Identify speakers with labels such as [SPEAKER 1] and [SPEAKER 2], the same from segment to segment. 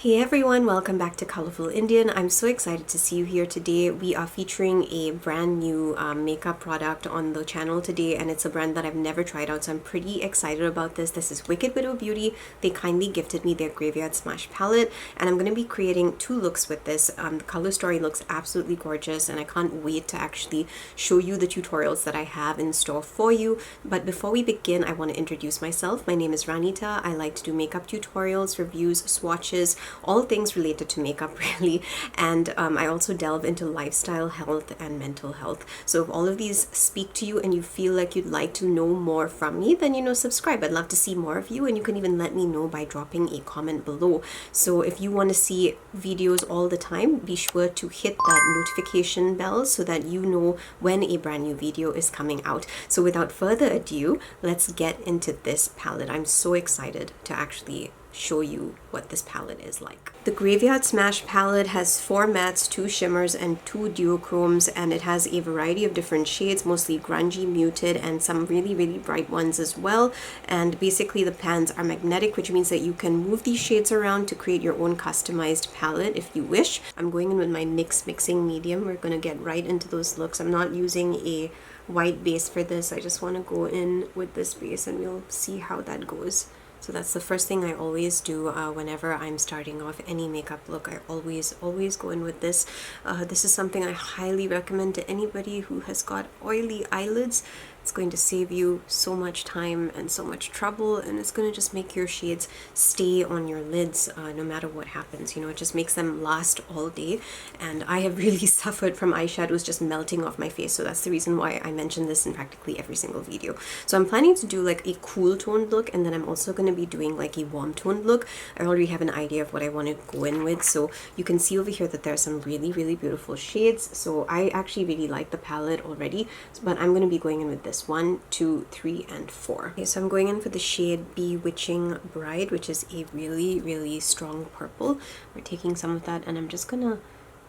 [SPEAKER 1] Hey everyone, welcome back to Colourful Indian. I'm so excited to see you here today. We are featuring a brand new makeup product on the channel today, and it's a brand that I've never tried out, so I'm pretty excited about this. This is Wicked Widow Beauty. They kindly gifted me their Graveyard Smash palette, and I'm going to be creating two looks with this. The color story looks absolutely gorgeous, and I can't wait to actually show you the tutorials that I have in store for you. But before we begin, I want to introduce myself. My name is RANITA. I like to do makeup tutorials, reviews, swatches, all things related to makeup really, and I also delve into lifestyle, health, and mental health. So if all of these speak to you and you feel like you'd like to know more from me, then subscribe. I'd love to see more of you, and you can even let me know by dropping a comment below. So if you want to see videos all the time, be sure to hit that notification bell so that you know when a brand new video is coming out. So without further ado, let's get into this palette. I'm so excited to actually show you what this palette is like. The Graveyard Smash palette has 4 mattes, 2 shimmers, and 2 duochromes, and it has a variety of different shades, mostly grungy, muted, and some really bright ones as well. And basically the pans are magnetic, which means that you can move these shades around to create your own customized palette if you wish. I'm going in with my NYX mixing medium. We're going to get right into those looks. I'm not using a white base for this. I just want to go in with this base, and we'll see how that goes. So that's the first thing I always do whenever I'm starting off any makeup look. I always go in with this. This is something I highly recommend to anybody who has got oily eyelids. It's going to save you so much time and so much trouble, and it's going to just make your shades stay on your lids no matter what happens. It just makes them last all day. And I have really suffered from eyeshadows just melting off my face, so that's the reason why I mention this in practically every single video. So I'm planning to do like a cool toned look, and then I'm also going to be doing like a warm toned look. I already have an idea of what I want to go in with, so you can see over here that there are some really beautiful shades. So I actually really like the palette already, but I'm going to be going in with this 1, 2, 3, and 4. Okay, so I'm going in for the shade Bewitching Bride, which is a really strong purple. We're taking some of that, and I'm just gonna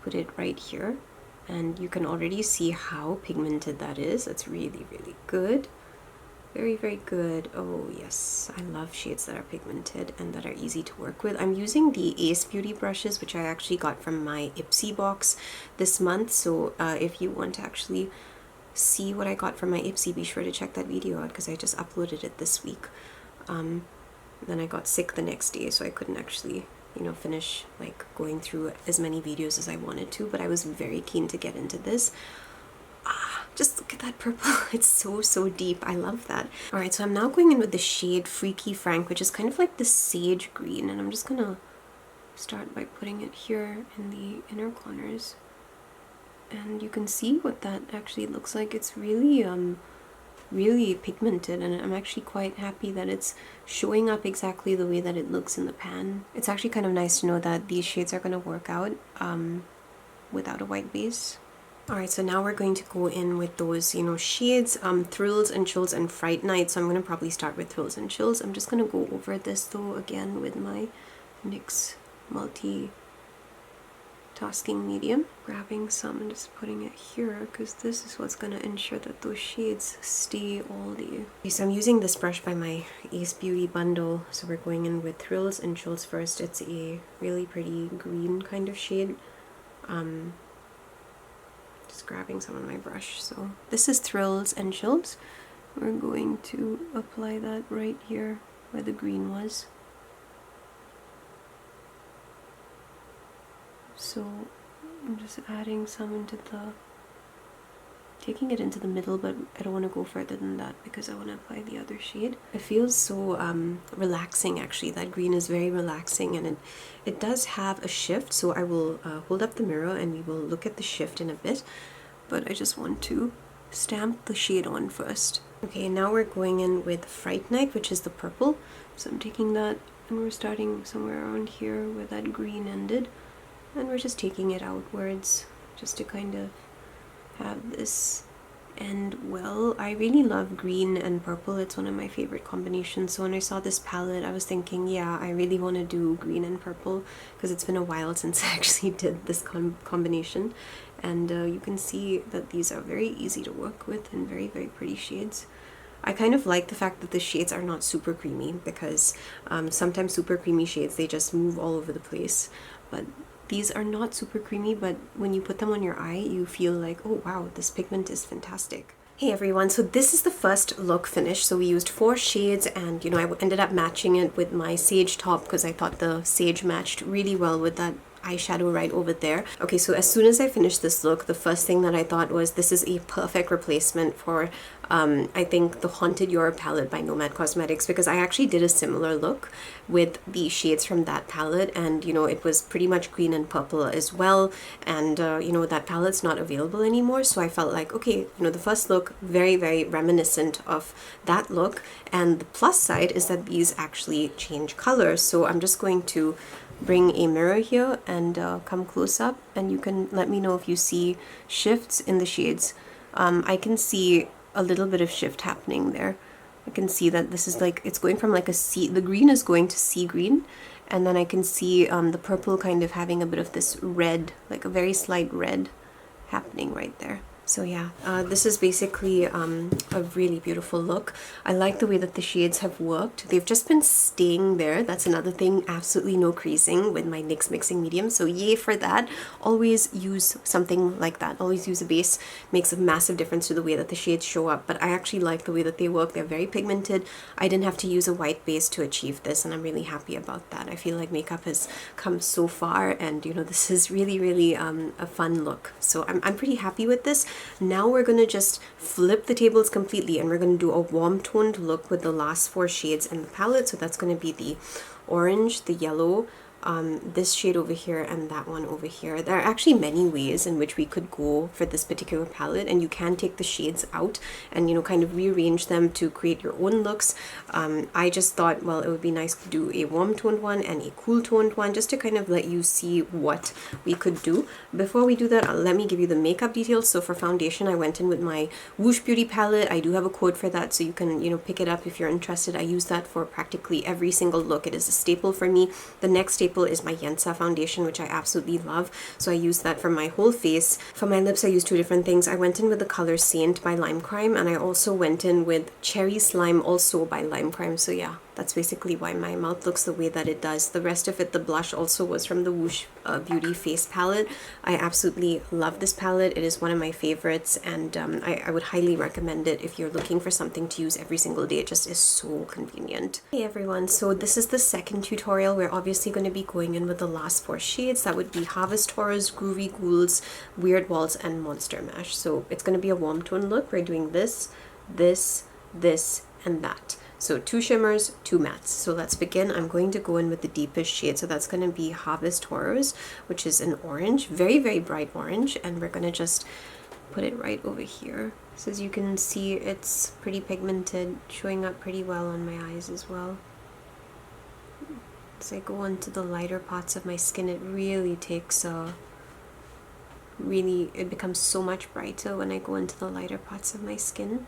[SPEAKER 1] put it right here, and you can already see how pigmented that is. It's really good. Very good. Oh yes, I love shades that are pigmented and that are easy to work with. I'm using the Ace Beauty brushes, which I actually got from my Ipsy box this month. So if you want to actually see what I got from my Ipsy, be sure to check that video out, because I just uploaded it this week. Then I got sick the next day, so I couldn't actually finish like going through as many videos as I wanted to, but I was very keen to get into this. Just look at that purple. It's so deep. I love that. Alright, so I'm now going in with the shade Freaky Frank, which is kind of like the sage green, and I'm just gonna start by putting it here in the inner corners. And you can see what that actually looks like. It's really pigmented, and I'm actually quite happy that it's showing up exactly the way that it looks in the pan. It's actually kind of nice to know that these shades are going to work out without a white base. Alright, so now we're going to go in with those, shades, Thrills and Chills and Fright Night. So I'm going to probably start with Thrills and Chills. I'm just going to go over this though again with my NYX multi-tasking medium. Grabbing some and just putting it here, because this is what's going to ensure that those shades stay all day. Okay, so I'm using this brush by my Ace Beauty bundle. So we're going in with Thrills and Chills first. It's a really pretty green kind of shade. Just grabbing some on my brush. So this is Thrills and Chills. We're going to apply that right here where the green was. So I'm just adding some taking it into the middle, but I don't want to go further than that because I want to apply the other shade. It feels so relaxing actually. That green is very relaxing, and it does have a shift, so I will hold up the mirror and we will look at the shift in a bit, but I just want to stamp the shade on first. Okay, now we're going in with Fright Night, which is the purple. So I'm taking that, and we're starting somewhere around here where that green ended, and we're just taking it outwards just to kind of have this end well. I really love green and purple. It's one of my favorite combinations. So when I saw this palette, I was thinking, yeah, I really want to do green and purple, because it's been a while since I actually did this combination. And you can see that these are very easy to work with and very pretty shades. I kind of like the fact that the shades are not super creamy, because sometimes super creamy shades, they just move all over the place. But these are not super creamy, but when you put them on your eye, you feel like, oh wow, this pigment is fantastic. Hey everyone, so this is the first look finished. So we used 4 shades, and I ended up matching it with my sage top because I thought the sage matched really well with that eyeshadow right over there. Okay, so as soon as I finished this look, the first thing that I thought was this is a perfect replacement for I think the Haunted Your palette by Nomad Cosmetics, because I actually did a similar look with the shades from that palette, and it was pretty much green and purple as well, and that palette's not available anymore. So I felt like, okay, the first look, very, very reminiscent of that look, and the plus side is that these actually change colors. So I'm just going to bring a mirror here and come close up, and you can let me know if you see shifts in the shades. I can see a little bit of shift happening there. I can see that this is like, it's going from like a sea, the green is going to sea green, and then I can see the purple kind of having a bit of this red, like a very slight red happening right there. So yeah, this is basically a really beautiful look. I like the way that the shades have worked. They've just been staying there. That's another thing, absolutely no creasing with my NYX mixing medium. So yay for that. Always use something like that. Always use a base. Makes a massive difference to the way that the shades show up. But I actually like the way that they work. They're very pigmented. I didn't have to use a white base to achieve this, and I'm really happy about that. I feel like makeup has come so far, and this is really, really a fun look. So I'm pretty happy with this. Now we're going to just flip the tables completely, and we're going to do a warm toned look with the last 4 shades in the palette. So that's going to be the orange, the yellow, this shade over here, and that one over here. There are actually many ways in which we could go for this particular palette, and you can take the shades out and kind of rearrange them to create your own looks. I just thought, well, it would be nice to do a warm toned one and a cool toned one, just to kind of let you see what we could do. Before we do that, let me give you the makeup details. So for foundation, I went in with my Woosh Beauty palette. I do have a code for that, so you can pick it up if you're interested. I use that for practically every single look. It is a staple for me. The next staple is my Yensa foundation, which I absolutely love, so I use that for my whole face. For my lips, I use 2 different things. I went in with the color Saint by Lime Crime, and I also went in with Cherry Slime, also by Lime Crime. So yeah, that's basically why my mouth looks the way that it does. The rest of it, the blush, also was from the Woosh Beauty face palette. I absolutely love this palette. It is one of my favorites, and I would highly recommend it if you're looking for something to use every single day. It just is so convenient. Hey everyone, so this is the second tutorial. We're obviously going to be going in with the last 4 shades. That would be Harvest Horrors, Groovy Ghouls, Weird Walls, and Monster Mash. So it's going to be a warm tone look. We're doing this, this, this, and that. So 2 shimmers, 2 mattes. So let's begin. I'm going to go in with the deepest shade. So that's going to be Harvest Horrors, which is an orange, very, very bright orange. And we're going to just put it right over here. So as you can see, it's pretty pigmented, showing up pretty well on my eyes as well. As I go into the lighter parts of my skin, it really takes it becomes so much brighter when I go into the lighter parts of my skin.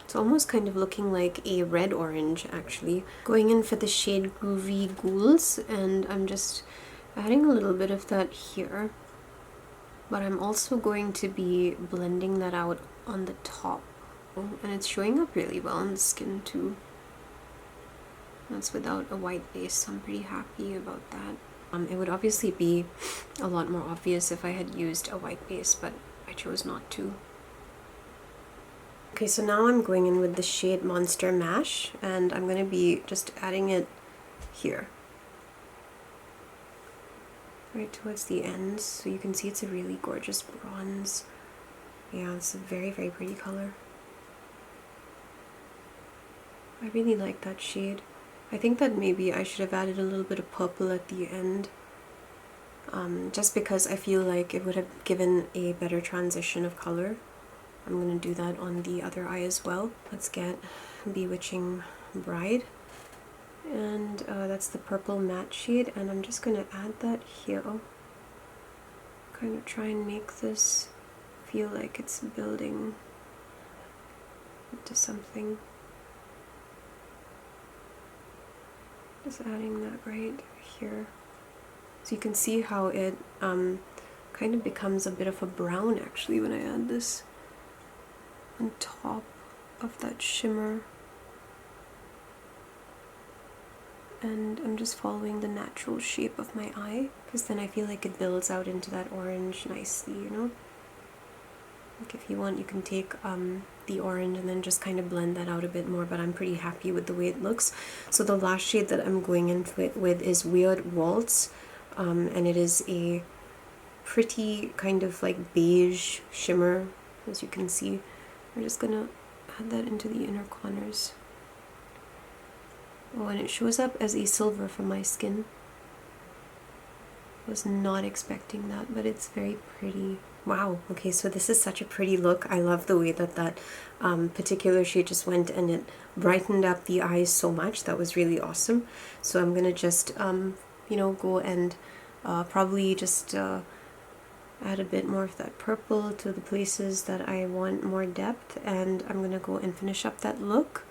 [SPEAKER 1] It's almost kind of looking like a red orange, actually. Going in for the shade Groovy Ghouls, and I'm just adding a little bit of that here, but I'm also going to be blending that out on the top, and it's showing up really well on the skin too. That's without a white base, so I'm pretty happy about that. It would obviously be a lot more obvious if I had used a white base, but I chose not to. Okay, so now I'm going in with the shade Monster Mash, and I'm going to be just adding it here, right towards the ends, so you can see it's a really gorgeous bronze. Yeah, it's a very, very pretty color. I really like that shade. I think that maybe I should have added a little bit of purple at the end, just because I feel like it would have given a better transition of color. I'm going to do that on the other eye as well. Let's get Bewitching Bride. And that's the purple matte shade, and I'm just going to add that here. Kind of try and make this feel like it's building into something. Just adding that right here. So you can see how it kind of becomes a bit of a brown actually when I add this on top of that shimmer. And I'm just following the natural shape of my eye, because then I feel like it builds out into that orange nicely, you know? Like if you want, you can take the orange and then just kind of blend that out a bit more, but I'm pretty happy with the way it looks. So the last shade that I'm going into it with is Weird Waltz, and it is a pretty kind of like beige shimmer, as you can see. I'm just gonna add that into the inner corners. Oh, and it shows up as a silver from my skin. Was not expecting that, but it's very pretty. Wow, okay, so this is such a pretty look. I love the way that that particular shade just went, and it brightened up the eyes so much. That was really awesome. So I'm gonna just, you know, go and probably just add a bit more of that purple to the places that I want more depth, and I'm gonna go and finish up that look.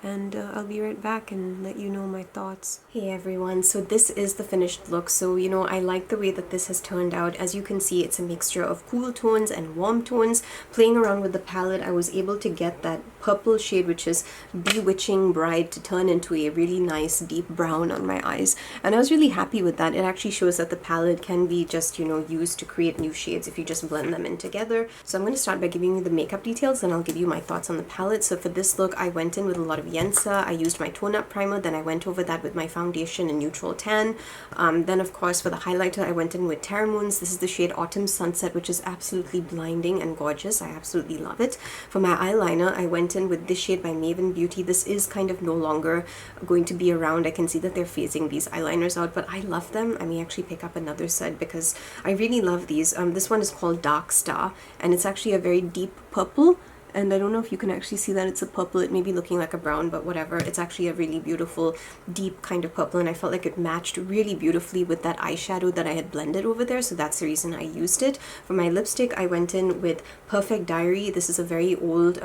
[SPEAKER 1] And I'll be right back and let you know my thoughts. Hey everyone, so this is the finished look. So, you know, I like the way that this has turned out. As you can see, it's a mixture of cool tones and warm tones. Playing around with the palette, I was able to get that purple shade, which is Bewitching Bride, to turn into a really nice deep brown on my eyes. And I was really happy with that. It actually shows that the palette can be just, you know, used to create new shades if you just blend them in together. So I'm going to start by giving you the makeup details, and I'll give you my thoughts on the palette. So for this look, I went in with a lot of Yensa. I used my tone up primer, then I went over that with my foundation in neutral tan. Then of course for the highlighter, I went in with Terra Moons. This is the shade Autumn Sunset, which is absolutely blinding and gorgeous. I absolutely love it. For my eyeliner, I went in with this shade by Maven Beauty. This is kind of no longer going to be around. I can see that they're phasing these eyeliners out, but I love them. I may actually pick up another set because I really love these. This one is called Dark Star, and it's actually a very deep purple. And I don't know if you can actually see that it's a purple. It may be looking like a brown, but whatever. It's actually a really beautiful, deep kind of purple, and I felt like it matched really beautifully with that eyeshadow that I had blended over there, so that's the reason I used it. For my lipstick, I went in with Perfect Diary. This is a very old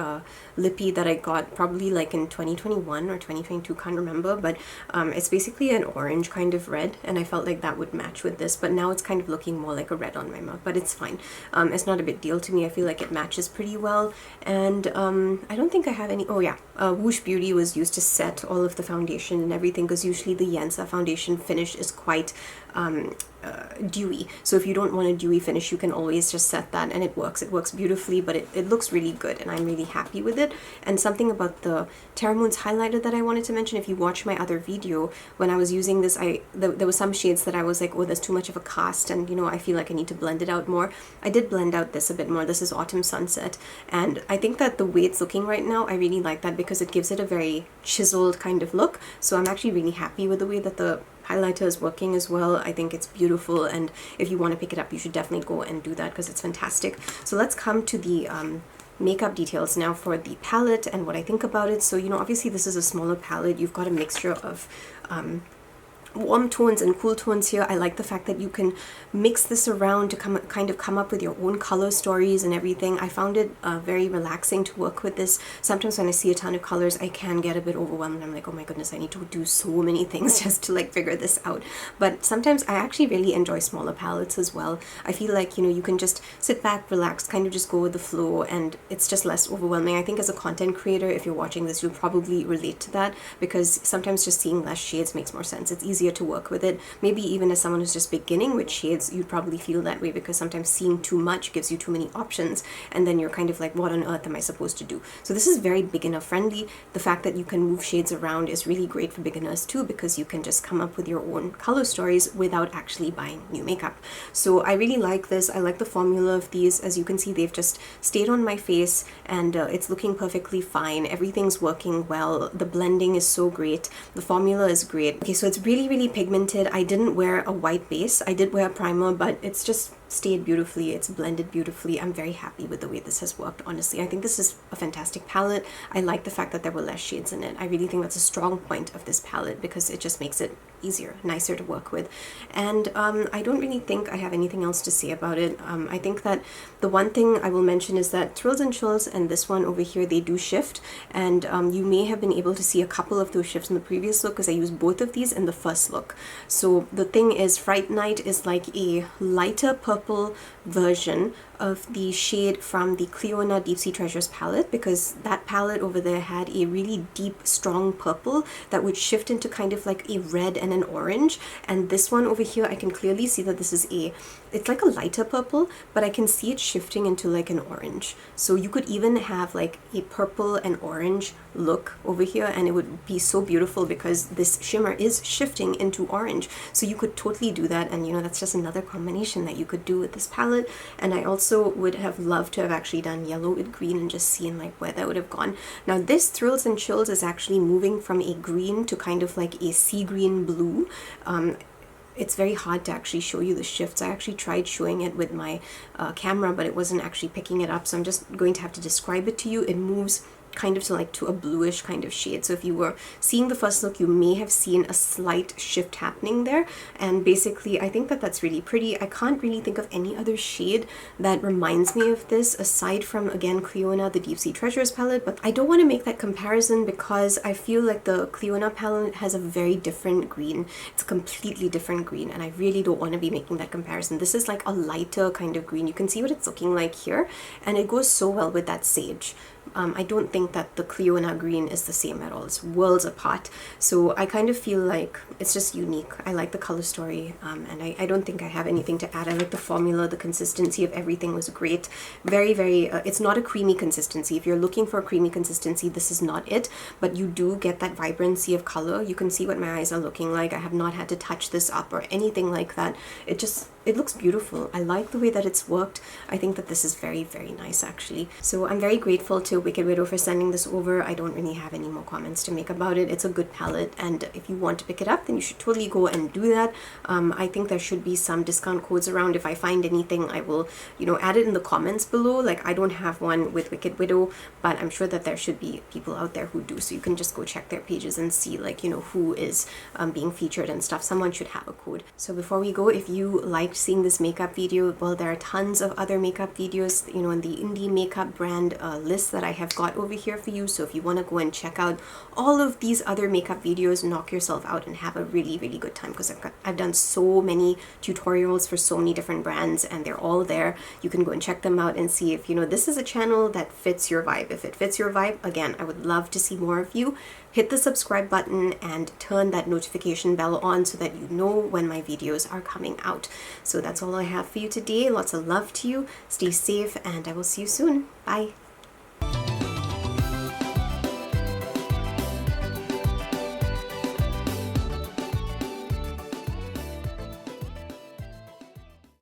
[SPEAKER 1] lippy that I got probably like in 2021 or 2022, can't remember, but it's basically an orange kind of red, and I felt like that would match with this, but now it's kind of looking more like a red on my mouth, but it's fine. It's not a big deal to me. I feel like it matches pretty well. And I don't think I have any. Oh yeah, Whoosh Beauty was used to set all of the foundation and everything, because usually the Yensa foundation finish is quite dewy. So if you don't want a dewy finish, you can always just set that, and it works. It works beautifully, but it looks really good, and I'm really happy with it. And something about the Terra Moons highlighter that I wanted to mention, if you watch my other video, when I was using this, there were some shades that I was like, oh, there's too much of a cast, and you know, I feel like I need to blend it out more. I did blend out this a bit more. This is Autumn Sunset, and I think that the way it's looking right now, I really like that because it gives it a very chiseled kind of look. So I'm actually really happy with the way that the highlighter is working as well. I think it's beautiful, and if you want to pick it up, you should definitely go and do that because it's fantastic. So let's come to the makeup details now for the palette and what I think about it. So, you know, obviously this is a smaller palette. You've got a mixture of warm tones and cool tones here. I like the fact that you can mix this around to kind of come up with your own color stories and everything. I found it very relaxing to work with this. Sometimes when I see a ton of colors, I can get a bit overwhelmed. I'm like, oh my goodness, I need to do so many things just to like figure this out. But sometimes I actually really enjoy smaller palettes as well. I feel like, you know, you can just sit back, relax, kind of just go with the flow, and it's just less overwhelming. I think as a content creator, if you're watching this, you'll probably relate to that, because sometimes just seeing less shades makes more sense. It's easier to work with it. Maybe even as someone who's just beginning with shades, you'd probably feel that way, because sometimes seeing too much gives you too many options, and then you're kind of like, what on earth am I supposed to do? So this is very beginner friendly. The fact that you can move shades around is really great for beginners too, because you can just come up with your own color stories without actually buying new makeup. So I really like this. I like the formula of these. As you can see, they've just stayed on my face, and it's looking perfectly fine. Everything's working well. The blending is so great. The formula is great. Okay, so it's really, really pigmented. I didn't wear a white base. I did wear a primer, but it's just stayed beautifully, it's blended beautifully. I'm very happy with the way this has worked, honestly. I think this is a fantastic palette. I like the fact that there were less shades in it. I really think that's a strong point of this palette because it just makes it easier, nicer to work with. And I don't really think I have anything else to say about it. I think that the one thing I will mention is that Thrills and Chills and this one over here, they do shift, and you may have been able to see a couple of those shifts in the previous look because I used both of these in the first look. So the thing is, Fright Night is like a lighter purple version of the shade from the Cleona Deep Sea Treasures palette, because that palette over there had a really deep, strong purple that would shift into kind of like a red and an orange. And this one over here, I can clearly see that this is it's like a lighter purple, but I can see it shifting into like an orange. So you could even have like a purple and orange look over here, and it would be so beautiful because this shimmer is shifting into orange. So you could totally do that, and you know, that's just another combination that you could do with this palette. And I also would have loved to have actually done yellow with green and just seen like where that would have gone. Now this Thrills and Chills is actually moving from a green to kind of like a sea green blue. It's very hard to actually show you the shifts. I actually tried showing it with my camera, but it wasn't actually picking it up, so I'm just going to have to describe it to you. It moves kind of to a bluish kind of shade. So if you were seeing the first look, you may have seen a slight shift happening there. And basically, I think that that's really pretty. I can't really think of any other shade that reminds me of this aside from, again, Cleona, the Deep Sea Treasures palette. But I don't want to make that comparison because I feel like the Cleona palette has a very different green. It's a completely different green, and I really don't want to be making that comparison. This is like a lighter kind of green. You can see what it's looking like here, and it goes so well with that sage. I don't think that the Cleona green is the same at all. It's worlds apart. So I kind of feel like it's just unique. I like the color story, and I don't think I have anything to add. I like the formula. The consistency of everything was great. Very, very, it's not a creamy consistency. If you're looking for a creamy consistency, this is not it, but you do get that vibrancy of color. You can see what my eyes are looking like. I have not had to touch this up or anything like that. It looks beautiful. I like the way that it's worked. I think that this is very, very nice actually. So I'm very grateful to Wicked Widow for sending this over. I don't really have any more comments to make about it. It's a good palette, and if you want to pick it up, then you should totally go and do that. I think there should be some discount codes around. If I find anything, I will, you know, add it in the comments below. Like, I don't have one with Wicked Widow, but I'm sure that there should be people out there who do. So you can just go check their pages and see, like, you know, who is being featured and stuff. Someone should have a code. So before we go, if you liked seeing this makeup video, well, there are tons of other makeup videos, you know, in the indie makeup brand list that I have got over here for you. So if you want to go and check out all of these other makeup videos, knock yourself out and have a really, really good time, because I've done so many tutorials for so many different brands, and they're all there. You can go and check them out and see if, you know, this is a channel that fits your vibe. If it fits your vibe, again, I would love to see more of you. Hit the subscribe button and turn that notification bell on so that you know when my videos are coming out. So that's all I have for you today. Lots of love to you. Stay safe, and I will see you soon. Bye.